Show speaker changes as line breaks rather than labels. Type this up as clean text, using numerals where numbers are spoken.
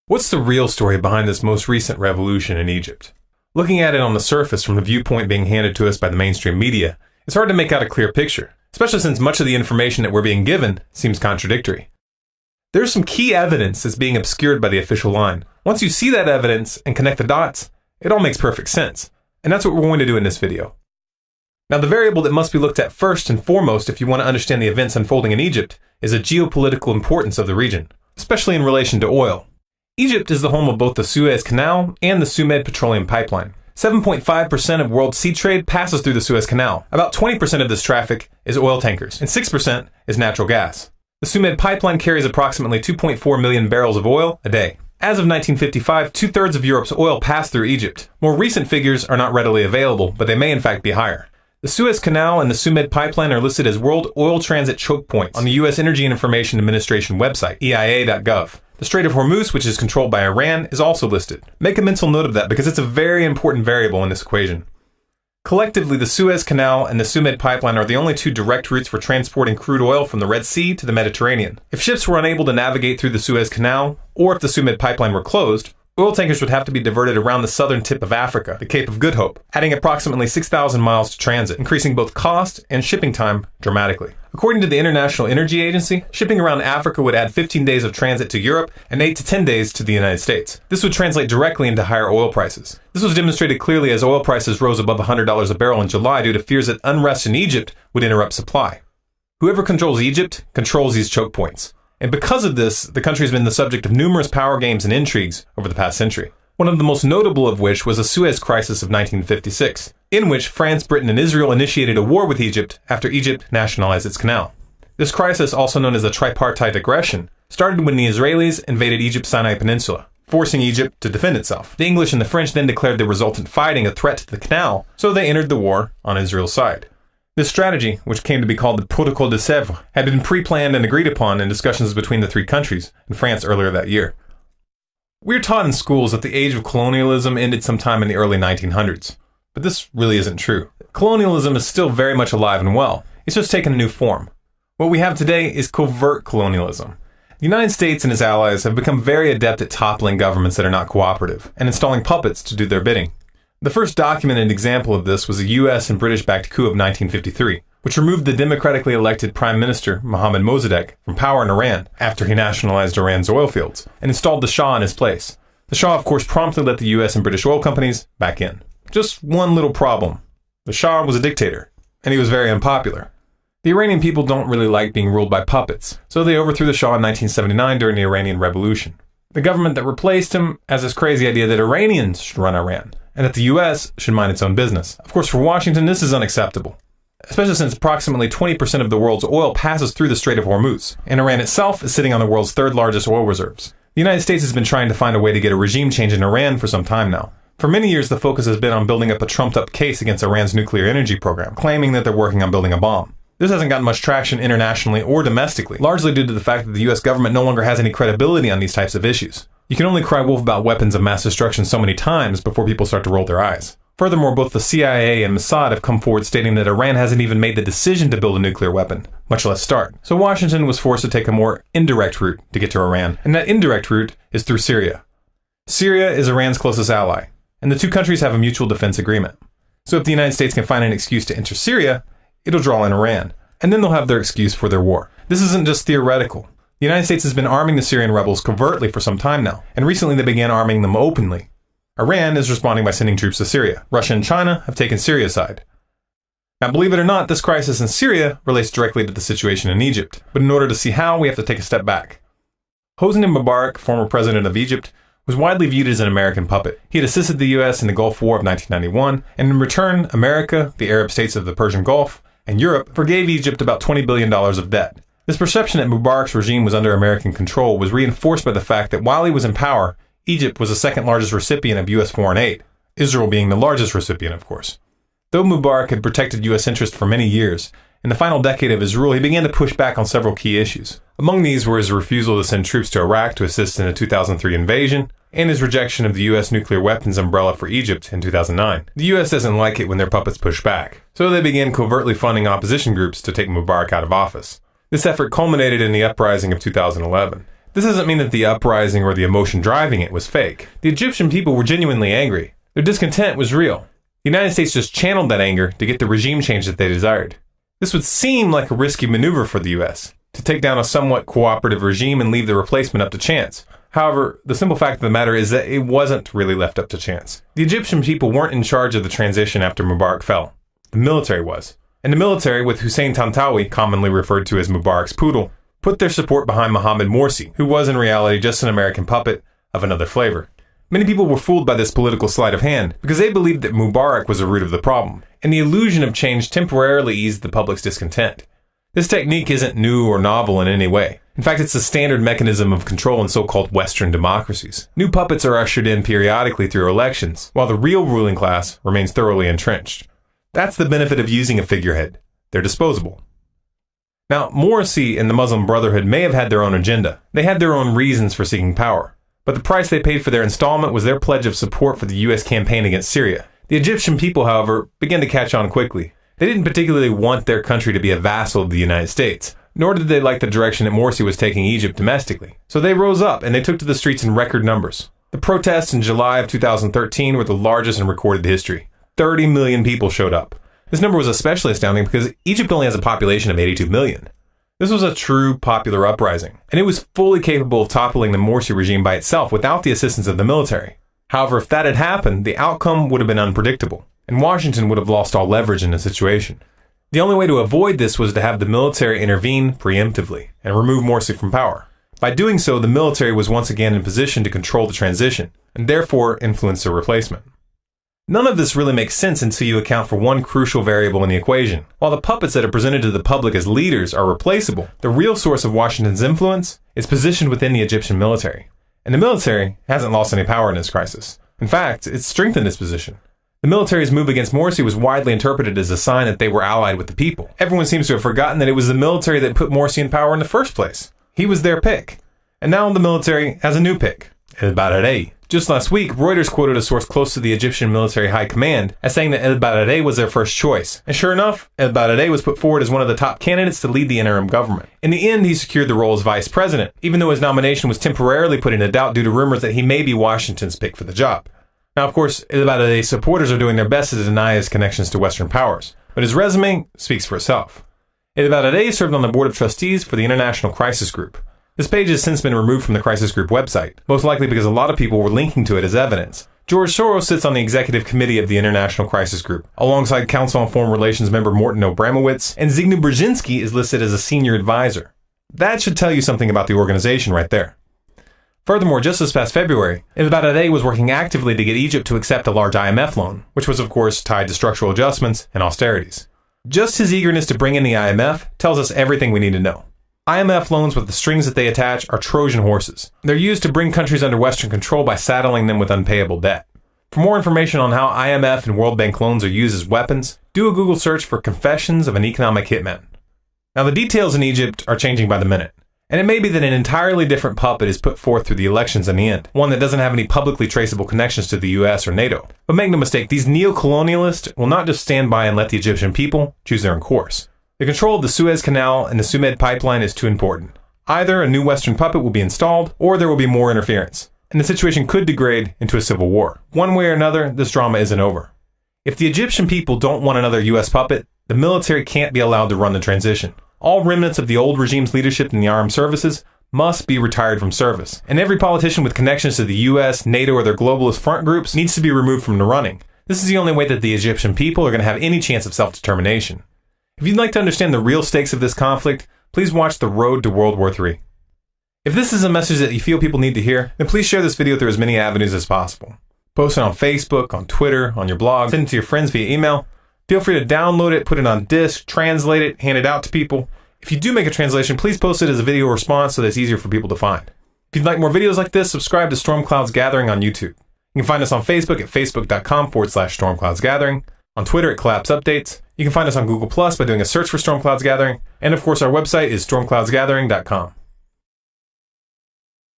What's the real story behind this most recent revolution in Egypt? Looking at it on the surface from the viewpoint being handed to us by the mainstream media, it's hard to make out a clear picture, especially since much of the information that we're being given seems contradictory. There's some key evidence that's being obscured by the official line. Once you see that evidence and connect the dots, it all makes perfect sense. And that's what we're going to do in this video. Now, the variable that must be looked at first and foremost if you want to understand the events unfolding in Egypt is the geopolitical importance of the region, especially in relation to oil. Egypt is the home of both the Suez Canal and the Sumed Petroleum Pipeline. 7.5% of world sea trade passes through the Suez Canal. About 20% of this traffic is oil tankers, and 6% is natural gas. The Sumed Pipeline carries approximately 2.4 million barrels of oil a day. As of 1955, 2/3 of Europe's oil passed through Egypt. More recent figures are not readily available, but they may in fact be higher. The Suez Canal and the Sumed Pipeline are listed as World Oil Transit Choke Points on the U.S. Energy and Information Administration website, EIA.gov. The Strait of Hormuz, which is controlled by Iran, is also listed. Make a mental note of that because it's a very important variable in this equation. Collectively, the Suez Canal and the Sumed Pipeline are the only two direct routes for transporting crude oil from the Red Sea to the Mediterranean. If ships were unable to navigate through the Suez Canal, or if the Sumed Pipeline were closed, oil tankers would have to be diverted around the southern tip of Africa, the Cape of Good Hope, adding approximately 6,000 miles to transit, increasing both cost and shipping time dramatically. According to the International Energy Agency, shipping around Africa would add 15 days of transit to Europe and 8 to 10 days to the United States. This would translate directly into higher oil prices. This was demonstrated clearly as oil prices rose above $100 a barrel in July due to fears that unrest in Egypt would interrupt supply. Whoever controls Egypt controls these choke points. And because of this, the country has been the subject of numerous power games and intrigues over the past century. One of the most notable of which was the Suez Crisis of 1956, in which France, Britain, and Israel initiated a war with Egypt after Egypt nationalized its canal. This crisis, also known as the tripartite aggression, started when the Israelis invaded Egypt's Sinai Peninsula, forcing Egypt to defend itself. The English and the French then declared the resultant fighting a threat to the canal, so they entered the war on Israel's side. This strategy, which came to be called the Protocole de Sèvres, had been pre-planned and agreed upon in discussions between the three countries and France earlier that year. We're taught in schools that the age of colonialism ended sometime in the early 1900s, but this really isn't true. Colonialism is still very much alive and well. It's just taken a new form. What we have today is covert colonialism. The United States and its allies have become very adept at toppling governments that are not cooperative and installing puppets to do their bidding. The first documented example of this was the US and British-backed coup of 1953, which removed the democratically elected Prime Minister Mohammad Mossadegh from power in Iran after he nationalized Iran's oil fields and installed the Shah in his place. The Shah, of course, promptly let the US and British oil companies back in. Just one little problem. The Shah was a dictator, and he was very unpopular. The Iranian people don't really like being ruled by puppets, so they overthrew the Shah in 1979 during the Iranian Revolution. The government that replaced him has this crazy idea that Iranians should run Iran, and that the US should mind its own business. Of course, for Washington, this is unacceptable, especially since approximately 20% of the world's oil passes through the Strait of Hormuz, and Iran itself is sitting on the world's third largest oil reserves. The United States has been trying to find a way to get a regime change in Iran for some time now. For many years, the focus has been on building up a trumped-up case against Iran's nuclear energy program, claiming that they're working on building a bomb. This hasn't gotten much traction internationally or domestically, largely due to the fact that the US government no longer has any credibility on these types of issues. You can only cry wolf about weapons of mass destruction so many times before people start to roll their eyes. Furthermore, both the CIA and Mossad have come forward stating that Iran hasn't even made the decision to build a nuclear weapon, much less start. So Washington was forced to take a more indirect route to get to Iran, and that indirect route is through Syria. Syria is Iran's closest ally, and the two countries have a mutual defense agreement. So if the United States can find an excuse to enter Syria, it'll draw in Iran, and then they'll have their excuse for their war. This isn't just theoretical. The United States has been arming the Syrian rebels covertly for some time now, and recently they began arming them openly. Iran is responding by sending troops to Syria. Russia and China have taken Syria's side. Now, believe it or not, this crisis in Syria relates directly to the situation in Egypt, but in order to see how, we have to take a step back. Hosni Mubarak, former president of Egypt, was widely viewed as an American puppet. He had assisted the US in the Gulf War of 1991, and in return, America, the Arab states of the Persian Gulf, and Europe forgave Egypt about $20 billion of debt. This perception that Mubarak's regime was under American control was reinforced by the fact that while he was in power, Egypt was the second largest recipient of US foreign aid, Israel being the largest recipient, of course. Though Mubarak had protected US interests for many years, in the final decade of his rule he began to push back on several key issues. Among these were his refusal to send troops to Iraq to assist in the 2003 invasion, and his rejection of the US nuclear weapons umbrella for Egypt in 2009. The US doesn't like it when their puppets push back, so they began covertly funding opposition groups to take Mubarak out of office. This effort culminated in the uprising of 2011. This doesn't mean that the uprising or the emotion driving it was fake. The Egyptian people were genuinely angry. Their discontent was real. The United States just channeled that anger to get the regime change that they desired. This would seem like a risky maneuver for the US, to take down a somewhat cooperative regime and leave the replacement up to chance. However, the simple fact of the matter is that it wasn't really left up to chance. The Egyptian people weren't in charge of the transition after Mubarak fell. The military was. And the military, with Hussein Tantawi, commonly referred to as Mubarak's poodle, put their support behind Mohamed Morsi, who was in reality just an American puppet of another flavor. Many people were fooled by this political sleight of hand because they believed that Mubarak was the root of the problem, and the illusion of change temporarily eased the public's discontent. This technique isn't new or novel in any way. In fact, it's a standard mechanism of control in so-called Western democracies. New puppets are ushered in periodically through elections, while the real ruling class remains thoroughly entrenched. That's the benefit of using a figurehead. They're disposable. Now, Morsi and the Muslim Brotherhood may have had their own agenda. They had their own reasons for seeking power. But the price they paid for their installment was their pledge of support for the U.S. campaign against Syria. The Egyptian people, however, began to catch on quickly. They didn't particularly want their country to be a vassal of the United States, nor did they like the direction that Morsi was taking Egypt domestically. So they rose up and they took to the streets in record numbers. The protests in July of 2013 were the largest in recorded history. 30 million people showed up. This number was especially astounding because Egypt only has a population of 82 million. This was a true popular uprising, and it was fully capable of toppling the Morsi regime by itself without the assistance of the military. However, if that had happened, the outcome would have been unpredictable, and Washington would have lost all leverage in the situation. The only way to avoid this was to have the military intervene preemptively and remove Morsi from power. By doing so, the military was once again in position to control the transition, and therefore influence the replacement. None of this really makes sense until you account for one crucial variable in the equation. While the puppets that are presented to the public as leaders are replaceable, the real source of Washington's influence is positioned within the Egyptian military. And the military hasn't lost any power in this crisis. In fact, it's strengthened its position. The military's move against Morsi was widely interpreted as a sign that they were allied with the people. Everyone seems to have forgotten that it was the military that put Morsi in power in the first place. He was their pick. And now the military has a new pick, El-Baradei. Just last week, Reuters quoted a source close to the Egyptian military high command as saying that El-Baradei was their first choice. And sure enough, El-Baradei was put forward as one of the top candidates to lead the interim government. In the end, he secured the role as vice president, even though his nomination was temporarily put into doubt due to rumors that he may be Washington's pick for the job. Now, of course, El-Baradei's supporters are doing their best to deny his connections to Western powers, but his resume speaks for itself. El-Baradei served on the board of trustees for the International Crisis Group. This page has since been removed from the Crisis Group website, most likely because a lot of people were linking to it as evidence. George Soros sits on the executive committee of the International Crisis Group, alongside Council on Foreign Relations member Morton Abramowitz, and Zbigniew Brzezinski is listed as a senior advisor. That should tell you something about the organization right there. Furthermore, just this past February, El-Baradei was working actively to get Egypt to accept a large IMF loan, which was of course tied to structural adjustments and austerities. Just his eagerness to bring in the IMF tells us everything we need to know. IMF loans with the strings that they attach are Trojan horses. They're used to bring countries under Western control by saddling them with unpayable debt. For more information on how IMF and World Bank loans are used as weapons, do a Google search for Confessions of an Economic Hitman. Now the details in Egypt are changing by the minute, and it may be that an entirely different puppet is put forth through the elections in the end, one that doesn't have any publicly traceable connections to the US or NATO. But make no mistake, these neo-colonialists will not just stand by and let the Egyptian people choose their own course. The control of the Suez Canal and the Sumed pipeline is too important. Either a new Western puppet will be installed, or there will be more interference, and the situation could degrade into a civil war. One way or another, this drama isn't over. If the Egyptian people don't want another US puppet, the military can't be allowed to run the transition. All remnants of the old regime's leadership in the armed services must be retired from service, and every politician with connections to the US, NATO, or their globalist front groups needs to be removed from the running. This is the only way that the Egyptian people are going to have any chance of self-determination. If you'd like to understand the real stakes of this conflict, please watch The Road to World War III. If this is a message that you feel people need to hear, then please share this video through as many avenues as possible. Post it on Facebook, on Twitter, on your blog, send it to your friends via email. Feel free to download it, put it on disk, translate it, hand it out to people. If you do make a translation, please post it as a video response so that it's easier for people to find. If you'd like more videos like this, subscribe to Storm Clouds Gathering on YouTube. You can find us on Facebook at facebook.com/StormCloudsGathering, on Twitter at Collapse Updates. You can find us on Google Plus by doing a search for Storm Clouds Gathering, and of course our website is stormcloudsgathering.com.